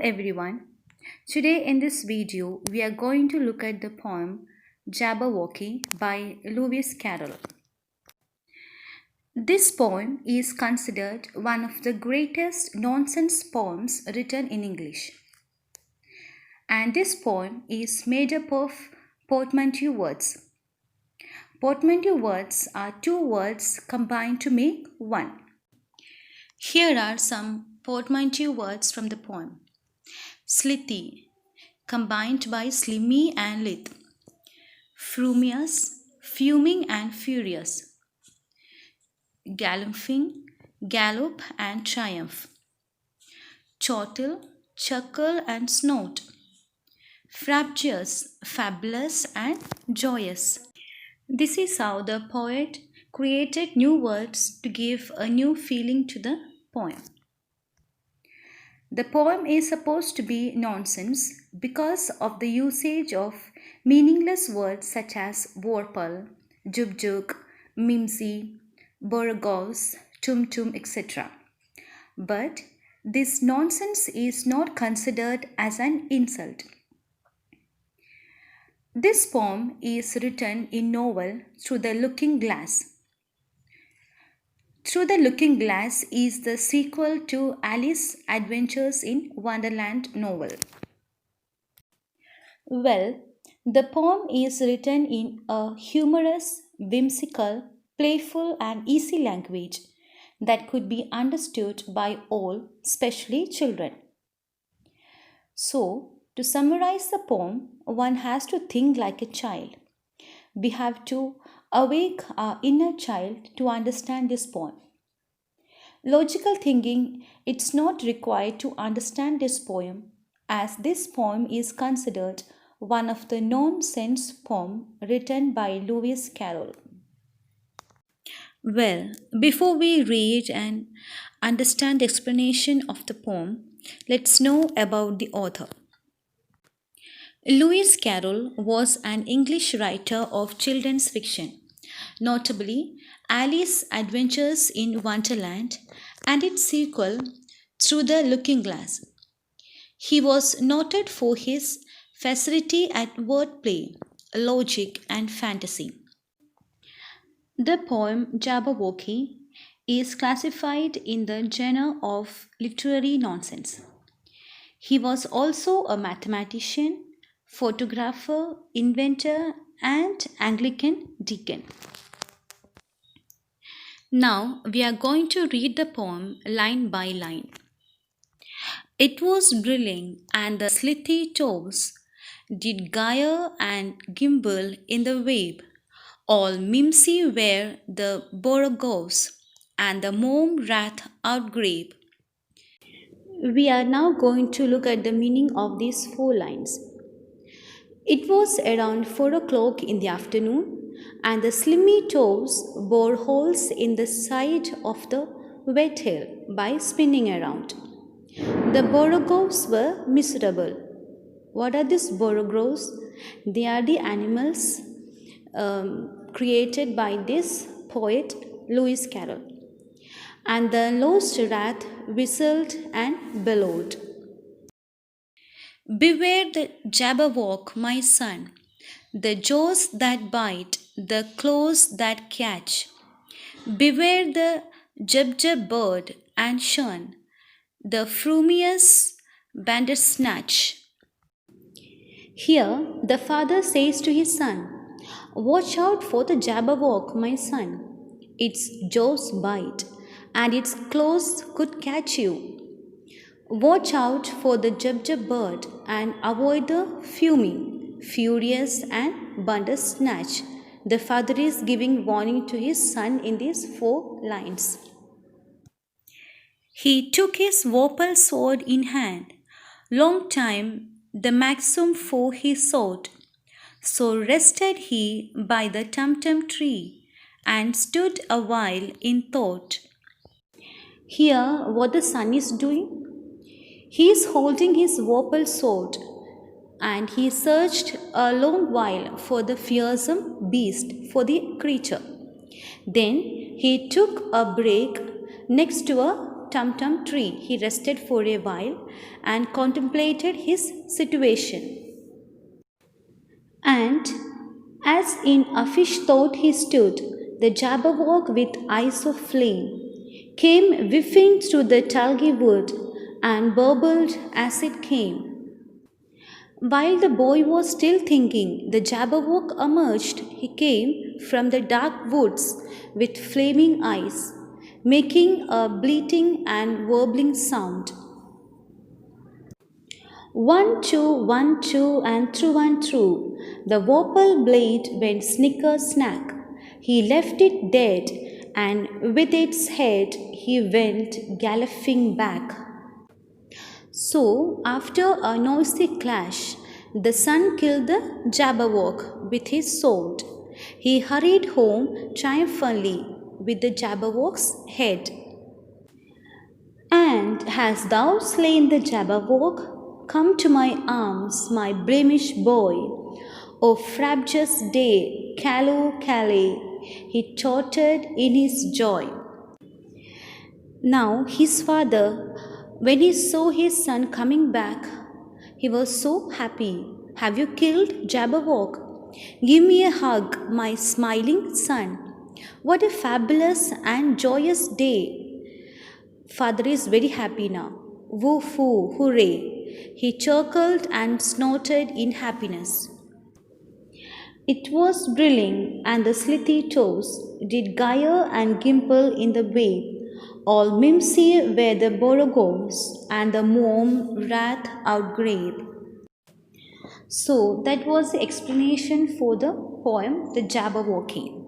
everyone. Today in this video, we are going to look at the poem Jabberwocky by Lewis Carroll. This poem is considered one of the greatest nonsense poems written in English. And this poem is made up of portmanteau words. Portmanteau words are two words combined to make one. Here are some portmanteau words from the poem. Slithy, combined by slimy and lithe. Frumious, fuming and furious. Galumphing, gallop and triumph. Chortle, chuckle and snort. Frabjous, fabulous and joyous. This is how the poet created new words to give a new feeling to the poem. The poem is supposed to be nonsense because of the usage of meaningless words such as vorpal, jubjuk, mimsy, borogoves, tum-tum, etc. But this nonsense is not considered as an insult. This poem is written in novel Through the Looking Glass. Through the Looking Glass is the sequel to Alice's Adventures in Wonderland novel. Well, the poem is written in a humorous, whimsical, playful and easy language that could be understood by all, especially children. So, to summarize the poem, one has to think like a child. We have to awake our inner child to understand this poem. Logical thinking, it's not required to understand this poem, as this poem is considered one of the nonsense poems written by Lewis Carroll. Well, before we read and understand the explanation of the poem, let's know about the author. Lewis Carroll was an English writer of children's fiction, notably Alice's Adventures in Wonderland and its sequel Through the Looking Glass. He was noted for his facility at wordplay, logic, and fantasy. The poem Jabberwocky is classified in the genre of literary nonsense. He was also a mathematician, photographer, inventor, and Anglican deacon. Now we are going to read the poem line by line. It was drilling, and the slithy toes did gyre and gimble in the wave. All mimsy were the borogoves, and the mome rath outgrabe. We are now going to look at the meaning of these four lines. It was around 4 o'clock in the afternoon, and the slimy toes bore holes in the side of the wet hill by spinning around. The borogoves were miserable. What are these borogoves? They are the animals created by this poet Lewis Carroll. And the lost rat whistled and bellowed. Beware the jabberwock, my son, the jaws that bite, the claws that catch. Beware the jubjub bird and shun the frumious bandersnatch. Here the father says to his son, watch out for the jabberwock, my son. Its jaws bite, and its claws could catch you. Watch out for the jubjub bird and avoid the fuming, furious and bandersnatch. The father is giving warning to his son in these four lines. He took his vorpal sword in hand. Long time the maxim for he sought. So rested he by the tumtum tree and stood a while in thought. Here what the son is doing? He is holding his vorpal sword, and he searched a long while for the fearsome beast, for the creature. Then he took a break next to a Tum Tum tree, he rested for a while and contemplated his situation. And as in a fish thought he stood, the Jabberwock with eyes of flame came whiffing through the tulgey wood and burbled as it came. While the boy was still thinking, the Jabberwock emerged. He came from the dark woods with flaming eyes, making a bleating and warbling sound. 1, 2, 1, 2, and through and through. The Whopple blade went snicker snack. He left it dead, and with its head he went galloping back. So, after a noisy clash, the son killed the Jabberwock with his sword. He hurried home triumphantly with the Jabberwock's head. And hast thou slain the Jabberwock? Come to my arms, my blemish boy. O frabjous day, callow Calais, he tottered in his joy. Now his father, when he saw his son coming back, he was so happy. Have you killed Jabberwock? Give me a hug, my smiling son. What a fabulous and joyous day. Father is very happy now. Woo-hoo, hooray. He chuckled and snorted in happiness. It was drilling, and the slithy toes did gyre and gimple in the way. All mimsy were the borogoves, and the mome wrath outgrabe. So that was the explanation for the poem The Jabberwocky.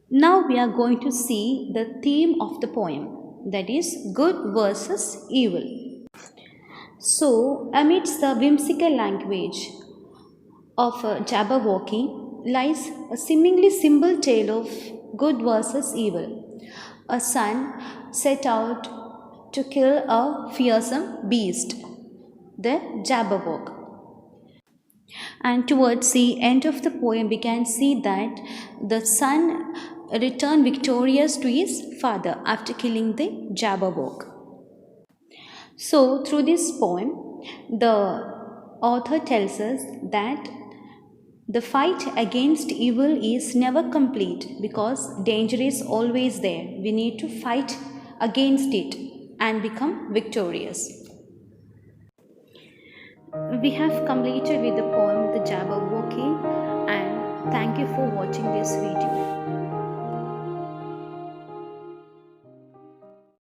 Now we are going to see the theme of the poem, that is good versus evil. So amidst the whimsical language of a Jabberwocky lies a seemingly simple tale of good versus evil. A son set out to kill a fearsome beast, the Jabberwock. And towards the end of the poem, we can see that the son returned victorious to his father after killing the Jabberwock. So, through this poem, the author tells us that the fight against evil is never complete because danger is always there. We need to fight against it and become victorious. We have completed with the poem The Jabberwocky, and thank you for watching this video.